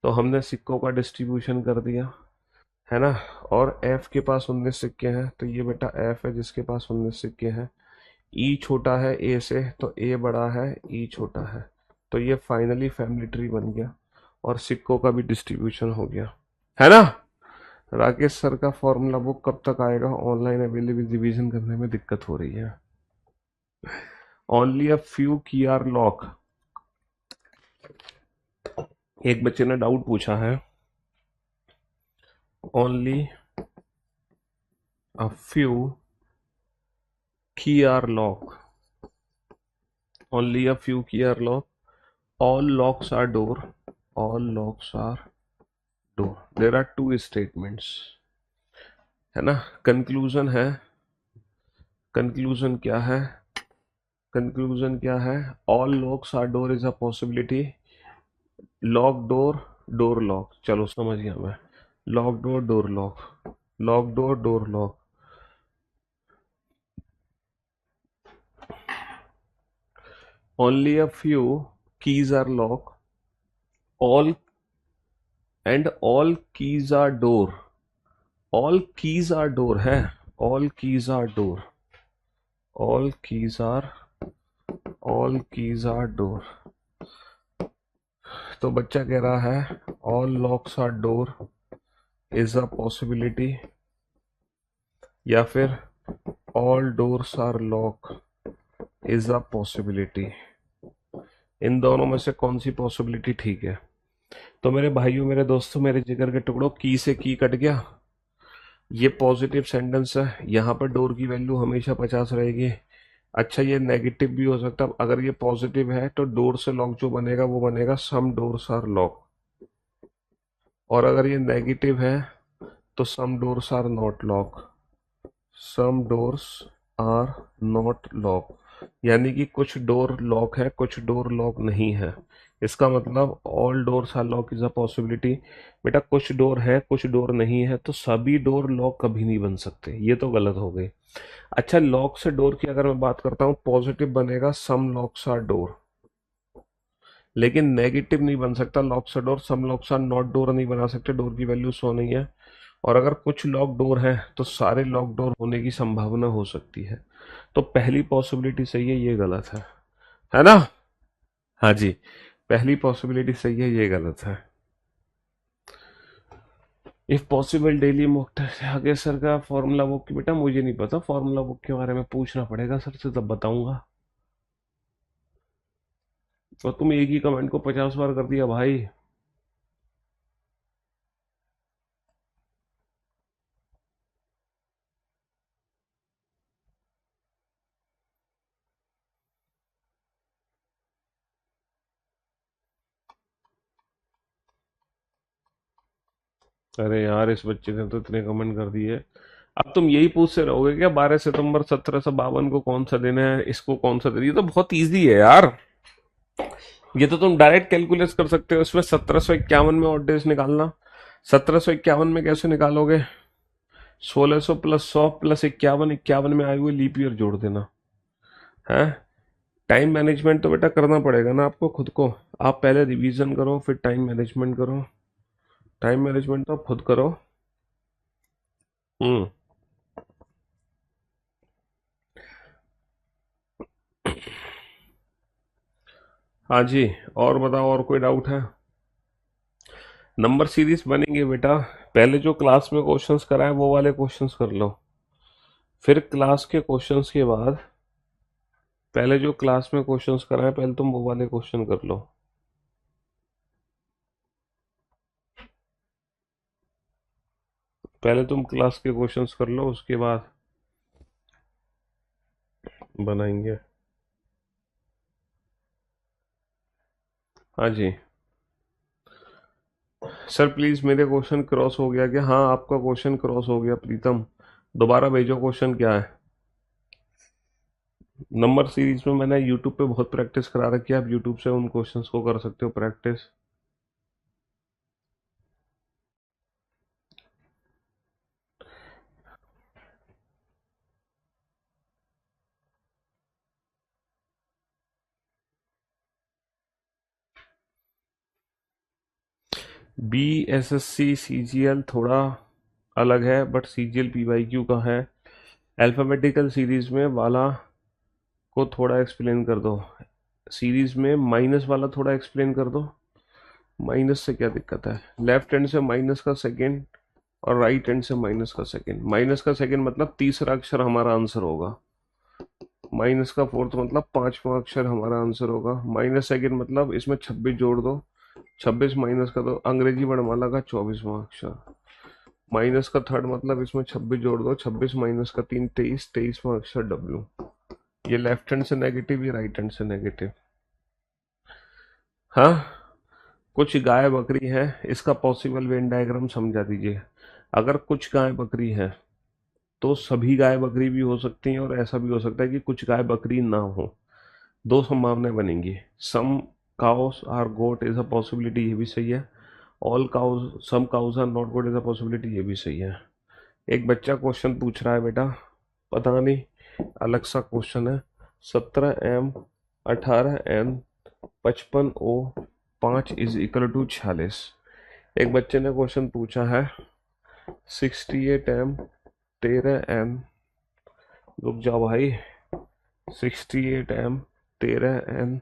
तो हमने सिक्कों का डिस्ट्रीब्यूशन कर दिया, है ना। और एफ के पास 19 सिक्के हैं, तो ये बेटा एफ है जिसके पास 19 सिक्के हैं। ई छोटा है ए से, तो ए बड़ा है, ई छोटा है। तो ये फाइनली फैमिली ट्री बन गया और सिक्कों का भी डिस्ट्रीब्यूशन हो गया, है ना। राकेश सर का फॉर्मूला बुक कब तक आएगा? ऑनलाइन अवेलेबल, रिवीजन करने में दिक्कत हो रही है। Only a few key are lock. एक बच्चे ने डाउट पूछा है, only a few key are lock, only a few key are lock, all locks are door, all locks are door, there are 2 statements, है ना। कंक्लूजन है, conclusion क्या है? कंक्लूजन क्या है? All locks are door is a possibility, lock door, door lock, चलो समझ गया मैं। Lock door, door lock, lock door, door lock. Only a few keys are lock, all and all keys are door, all keys are door है, all keys are door, all keys are, all keys are door. तो बच्चा कह रहा है all locks are door is a possibility, या फिर all doors are lock is a possibility. इन दोनों में से कौन सी पॉसिबिलिटी ठीक है? तो मेरे भाइयों, मेरे दोस्तों, मेरे जिगर के टुकड़ों, की से की कट गया, ये पॉजिटिव सेंटेंस है, यहाँ पर डोर की वैल्यू हमेशा 50 रहेगी। अच्छा, ये नेगेटिव भी हो सकता है। अगर ये पॉजिटिव है तो डोर से लॉक जो बनेगा वो बनेगा सम डोर्स आर लॉक, और अगर ये नेगेटिव है तो some doors are not lock, some doors are not lock, यानी कि कुछ डोर लॉक है, कुछ डोर लॉक नहीं है। इसका मतलब all doors are lock is a possibility. बेटा कुछ डोर है कुछ डोर नहीं है, तो सभी डोर लॉक कभी नहीं बन सकते, ये तो गलत हो गई। अच्छा, लॉक से डोर की अगर मैं बात करता हूँ, पॉजिटिव बनेगा सम लॉक्स आर डोर, लेकिन नेगेटिव नहीं बन सकता लॉक से door. Some locks are not door नहीं बना सकते, डोर की वैल्यू 100 नहीं है। और अगर कुछ लॉक डोर है तो सारे लॉक डोर होने की संभावना हो सकती है। तो पहली पॉसिबिलिटी सही है, ये गलत है ना? हाँ जी, पहली पॉसिबिलिटी सही है, ये गलत है। इफ पॉसिबल डेली मोक्टर से आगे सर का फॉर्मूला बुक की, बेटा मुझे नहीं पता, फॉर्मूला बुक के बारे में पूछना पड़ेगा सर से, तब बताऊंगा। और तुम एक ही कमेंट को 50 बार कर दिया भाई। अरे यार, इस बच्चे ने तो इतने कमेंट कर दिए। अब तुम यही पूछते रहोगे क्या 12 सितंबर 1752 को कौन सा दिन है, इसको कौन सा दिन? ये तो बहुत इजी है यार, ये तो तुम डायरेक्ट कैलकुलेट कर सकते हो। इसमें 1751 में ऑड डेज निकालना। 1751 में कैसे निकालोगे? 1600 प्लस 100 प्लस 51, 51 में आए हुए लीप ईयर जोड़ देना है। टाइम मैनेजमेंट तो बेटा करना पड़ेगा ना आपको खुद को। आप पहले रिवीजन करो फिर टाइम मैनेजमेंट करो। टाइम मैनेजमेंट तो आप खुद करो। हम्म। हाँ जी, और बताओ, और कोई डाउट है? नंबर सीरीज बनेंगे बेटा, पहले जो क्लास में क्वेश्चंस कराए वो वाले क्वेश्चंस कर लो, फिर क्लास के क्वेश्चंस के बाद, पहले जो क्लास में क्वेश्चंस कराए पहले तुम वो वाले क्वेश्चन कर लो। पहले तुम क्लास के क्वेश्चंस कर लो, उसके बाद बनाएंगे। हाँ जी सर, प्लीज मेरे क्वेश्चन क्रॉस हो गया क्या? हाँ, आपका क्वेश्चन क्रॉस हो गया प्रीतम, दोबारा भेजो क्वेश्चन क्या है। नंबर सीरीज में मैंने यूट्यूब पे बहुत प्रैक्टिस करा रखी है, आप यूट्यूब से उन क्वेश्चंस को कर सकते हो practice. B S S C C G L थोड़ा अलग है, but C G L P Y Q का है। अल्फ़ाबेटिकल सीरीज में वाला को थोड़ा एक्सप्लेन कर दो, सीरीज में माइनस वाला थोड़ा एक्सप्लेन कर दो। माइनस से क्या दिक्कत है? लेफ्ट हैंड से माइनस का सेकेंड और राइट हैंड से माइनस का सेकेंड। माइनस का सेकेंड मतलब तीसरा अक्षर हमारा आंसर होगा, माइनस का फोर्थ मतलब पांचवा अक्षर हमारा आंसर होगा। माइनस सेकेंड मतलब इसमें 26 जोड़ दो, 26 माइनस का दो अंग्रेजी वर्णमाला का 24वां अक्षर। माइनस का थर्ड मतलब इसमें 26 जोड़ दो, 26 माइनस का 3 23, 23वां अक्षर डब्ल्यू। ये लेफ्ट हैंड से नेगेटिव, ये राइट हैंड से नेगेटिव। हाँ, कुछ गाय बकरी है, इसका पॉसिबल वेन डायग्राम समझा दीजिए। अगर कुछ गाय बकरी है तो सभी गाय बकरी भी हो सकती हैं, और ऐसा भी हो सकता है कि कुछ गाय बकरी ना हो। दो संभावनाएं बनेंगी। Some cows are goat is a possibility, ये भी सही है। All cows, some cows are not goat is a possibility, ये भी सही है। एक बच्चा क्वेश्चन पूछ रहा है बेटा, पता नहीं अलग सा क्वेश्चन है। 17m 18n 55o 5 is equal to 46। एक बच्चे ने क्वेश्चन पूछा है 68m 13n, रुक जाओ भाई, 68m 13n,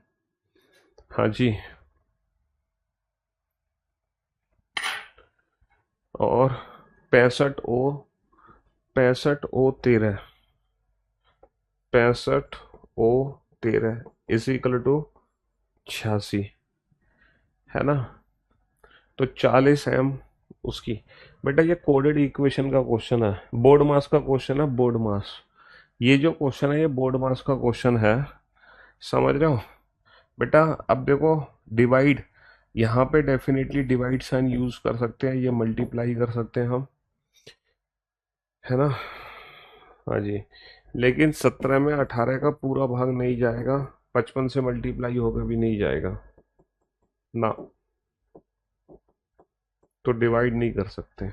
हाँ जी, और 65o 13, 65o 13 is equal to 86, है ना? तो 40m उसकी। बेटा ये कोडेड इक्वेशन का क्वेश्चन है, बोर्ड मास का क्वेश्चन है, बोर्ड मास। ये जो क्वेश्चन है ये बोर्ड मास का क्वेश्चन है, समझ रहे हो बेटा? अब देखो, डिवाइड, यहाँ पे डेफिनेटली डिवाइड साइन यूज कर सकते हैं, ये मल्टीप्लाई कर सकते हैं हम, है ना? हाँ जी, लेकिन 17 में 18 का पूरा भाग नहीं जाएगा, 55 से मल्टीप्लाई होकर भी नहीं जाएगा ना, तो डिवाइड नहीं कर सकते।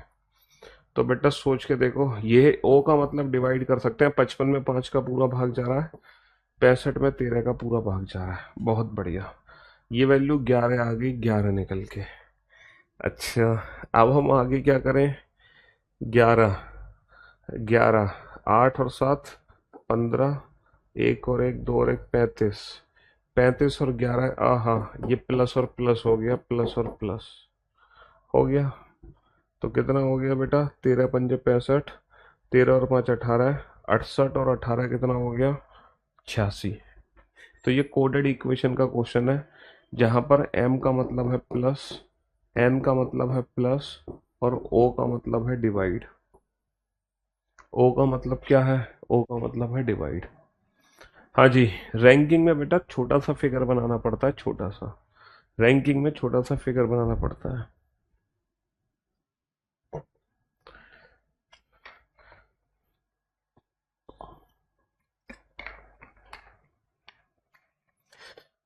तो बेटा सोच के देखो, ये ओ का मतलब डिवाइड कर सकते हैं, 55 में 5 का पूरा भाग जा रहा है, 65 में 13 का पूरा भाग जा रहा है। बहुत बढ़िया, ये वैल्यू 11 आ गई, 11 निकल के। अच्छा, अब हम आगे क्या करें? 11, 11, 8 और 7, 15, एक और एक, दो और एक, 35, 35 और 11, आहा, ये प्लस और प्लस हो गया, प्लस और प्लस हो गया। तो कितना हो गया बेटा? 13 पंजे 65, 13 और 5 18, 68 और 18 कितना हो गया? 86। तो ये कोडेड इक्वेशन का क्वेश्चन है, जहां पर m का मतलब है प्लस, n का मतलब है प्लस, और o का मतलब है डिवाइड। o का मतलब क्या है? o का मतलब है डिवाइड। हाँ जी, रैंकिंग में बेटा छोटा सा फिगर बनाना पड़ता है, छोटा सा, रैंकिंग में छोटा सा फिगर बनाना पड़ता है।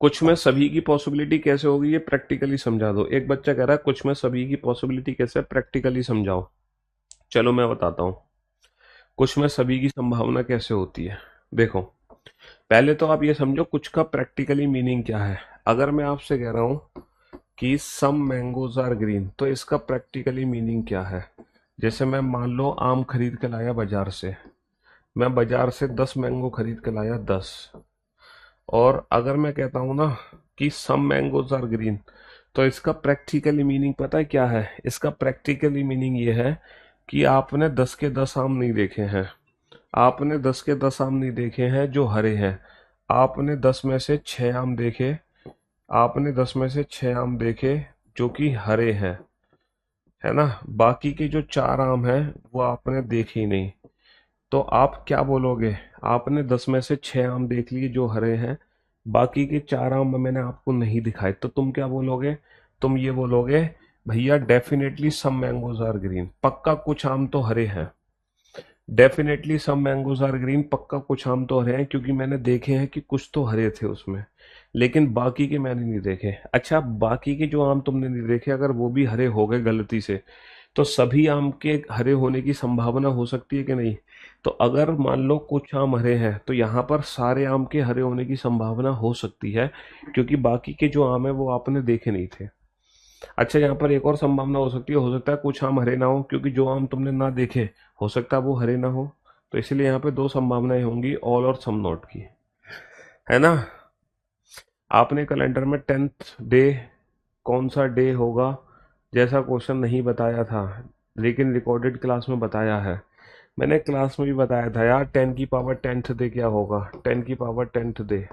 कुछ में सभी की पॉसिबिलिटी कैसे होगी, ये प्रैक्टिकली समझा दो। एक बच्चा कह रहा है कुछ में सभी की पॉसिबिलिटी कैसे, प्रैक्टिकली समझाओ। चलो मैं बताता हूँ, कुछ में सभी की संभावना कैसे होती है। देखो, पहले तो आप ये समझो कुछ का प्रैक्टिकली मीनिंग क्या है। अगर मैं आपसे कह रहा हूँ कि सम मैंगोज आर ग्रीन, तो इसका प्रैक्टिकली मीनिंग क्या है? जैसे मैं मान लो आम खरीद के लाया बाजार से, मैं बाजार से 10 मैंगो खरीद के लाया, 10। और अगर मैं कहता हूं ना कि सम मैंगोज आर ग्रीन, तो इसका प्रैक्टिकली मीनिंग पता है क्या है? इसका प्रैक्टिकली मीनिंग ये है कि आपने 10 के 10 आम नहीं देखे हैं, आपने 10 के 10 आम नहीं देखे हैं जो हरे हैं, आपने 10 में से 6 आम देखे, आपने 10 में से 6 आम देखे जो कि हरे हैं, है ना? बाकी के जो 4 आम हैं वो आपने देखे ही नहीं। तो आप क्या बोलोगे? आपने 10 में से 6 आम देख लिए जो हरे हैं, बाकी के 4 आम मैंने आपको नहीं दिखाए, तो तुम क्या बोलोगे? तुम ये बोलोगे, भैया definitely some mangoes are green, पक्का कुछ आम तो हरे हैं। Definitely some mangoes are green, पक्का कुछ आम तो हरे हैं, क्योंकि मैंने देखे हैं कि कुछ तो हरे थे उसमें, लेकिन बाकी के मैंने नहीं देखे। अच्छा, बाकी के जो आम तुमने नहीं देखे, अगर वो भी हरे हो गए गलती से, तो सभी आम के हरे होने की संभावना हो सकती है कि नहीं? तो अगर मान लो कुछ आम हरे हैं, तो यहाँ पर सारे आम के हरे होने की संभावना हो सकती है, क्योंकि बाकी के जो आम है वो आपने देखे नहीं थे। अच्छा, यहाँ पर एक और संभावना हो सकता है कुछ आम हरे ना हो, क्योंकि जो आम तुमने ना देखे, हो सकता है वो हरे ना हो। तो इसलिए यहाँ पे दो संभावनाएं होंगी, ऑल और सम नॉट की, है ना? आपने कैलेंडर में 10th डे कौन सा डे होगा जैसा क्वेश्चन नहीं बताया था, लेकिन रिकॉर्डेड क्लास में बताया है। मैंने क्लास में भी बताया था यार, 10 की पावर 10th डे क्या होगा, 10 की पावर 10th डे।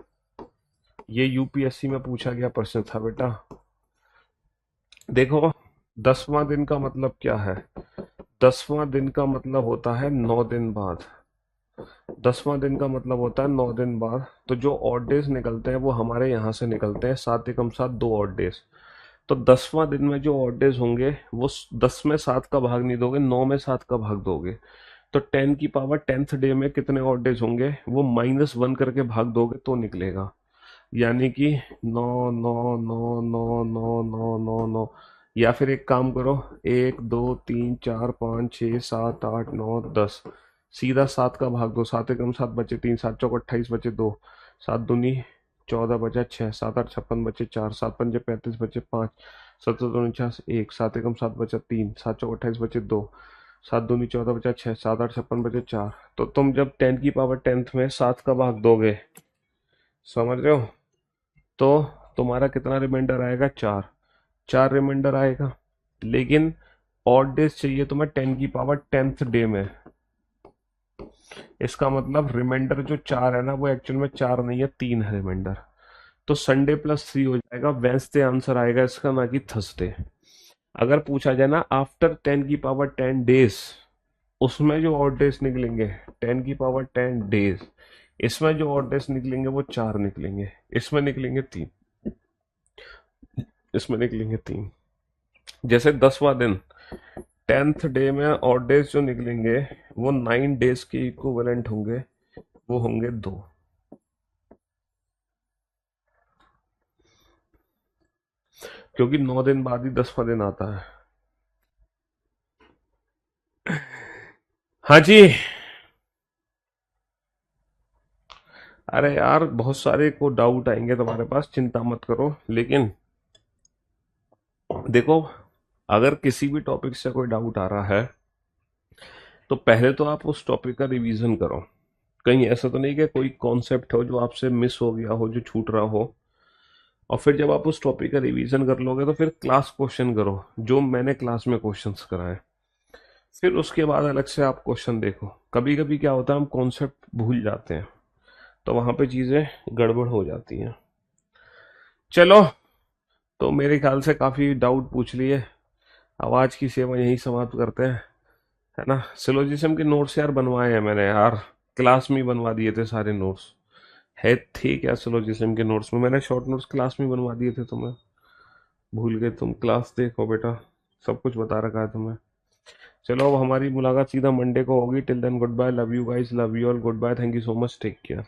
ये यूपीएससी में पूछा गया प्रश्न था बेटा। देखो, 10वां दिन का मतलब क्या है? 10वां दिन का मतलब होता है 9 दिन बाद। 10वां दिन का मतलब होता है 9 दिन बाद। तो जो ऑड डेज निकलते हैं वो हमारे यहाँ से निकलते हैं, 7 एकम 7, 2 ऑड डेज। तो 10वां दिन में जो ऑड डेज होंगे वो 10 में 7 का भाग नहीं दोगे, 9 में 7 का भाग दोगे। तो 10 की पावर 10th डे में कितने ऑड डेज होंगे, वो -1 करके भाग दोगे तो निकलेगा। यानी कि 9 9 9 9 9 9 9 9। या फिर एक काम करो, 1 2 3 4 5 6 7 8 9 10, सीधा 7 का भाग दो, 7 एकम 7 बचे 3, 7 चौक 28 बचे 2, 7 दूनी 14 बचा 6, 7 8 56 बचे 4, 7 पंजे 35 बचे 5, 7 दो 49 1, 7 एकम 7 बचा 3, 7 चौक 28 बचे 2, 7 दूनी 14 बचा 6, 7 8 56 बचे 4। तो तुम जब 10 की पावर 10th में 7 का भाग दोगे, समझ रहे हो, तो तुम्हारा कितना रिमाइंडर आएगा? 4, 4 रिमाइंडर आएगा। लेकिन ऑड डेज चाहिए तुम्हें 10 की पावर 10th डे में। इसका मतलब रिमाइंडर जो 4 है ना, वो एक्चुअल में 4 नहीं है, 3 है रिमाइंडर। तो संडे +3 हो जाएगा, वेंसडे आंसर आएगा इसका, ना कि थर्सडे। अगर पूछा जाए ना आफ्टर 10 की पावर 10 डेज, उसमें जो ऑड डेज निकलेंगे, 10 की पावर 10 डेज, इसमें जो ऑड डेज निकलेंगे वो 4 निकलेंगे, इसमें निकलेंगे 3, इसमें निकलेंगे 3। जैसे 10वां दिन 10th डे में ऑड डेज जो निकलेंगे वो 9 डेज के इक्विवेलेंट होंगे, वो होंगे 2। क्योंकि 9 दिन बाद ही 10वां दिन आता है। हाँ जी। अरे यार बहुत सारे को डाउट आएंगे तुम्हारे पास, चिंता मत करो, लेकिन देखो, अगर किसी भी टॉपिक से कोई डाउट आ रहा है तो पहले तो आप उस टॉपिक का रिवीजन करो। कहीं ऐसा तो नहीं कि कोई कॉन्सेप्ट हो जो आपसे मिस हो गया हो, जो छूट रहा हो। और फिर जब आप उस टॉपिक का रिवीजन कर लोगे तो फिर क्लास क्वेश्चन करो, जो मैंने क्लास में क्वेश्चंस कराए। फिर उसके बाद अलग से आप क्वेश्चन देखो। कभी कभी क्या होता है, हम कॉन्सेप्ट भूल जाते हैं, तो वहां पे चीजें गड़बड़ हो जाती हैं। चलो, तो मेरे ख्याल से काफी डाउट पूछ लिए। अब आज की सेवा यही समाप्त करते हैं, है ना। सिलोजिज्म के नोट्स यार बनवाए हैं मैंने यार, क्लास में ही बनवा दिए थे सारे नोट्स। है ठीक है, सिलोजिज्म के नोट्स में मैंने शॉर्ट नोट्स क्लास में बनवा दिए थे तुम्हें। भूल गए तुम, क्लास देखो बेटा, सब कुछ बता रखा है तुम्हें। चलो, अब हमारी मुलाकात सीधा मंडे को होगी। Till then good bye, love you guys, love you all, good bye, thank you so much, take care.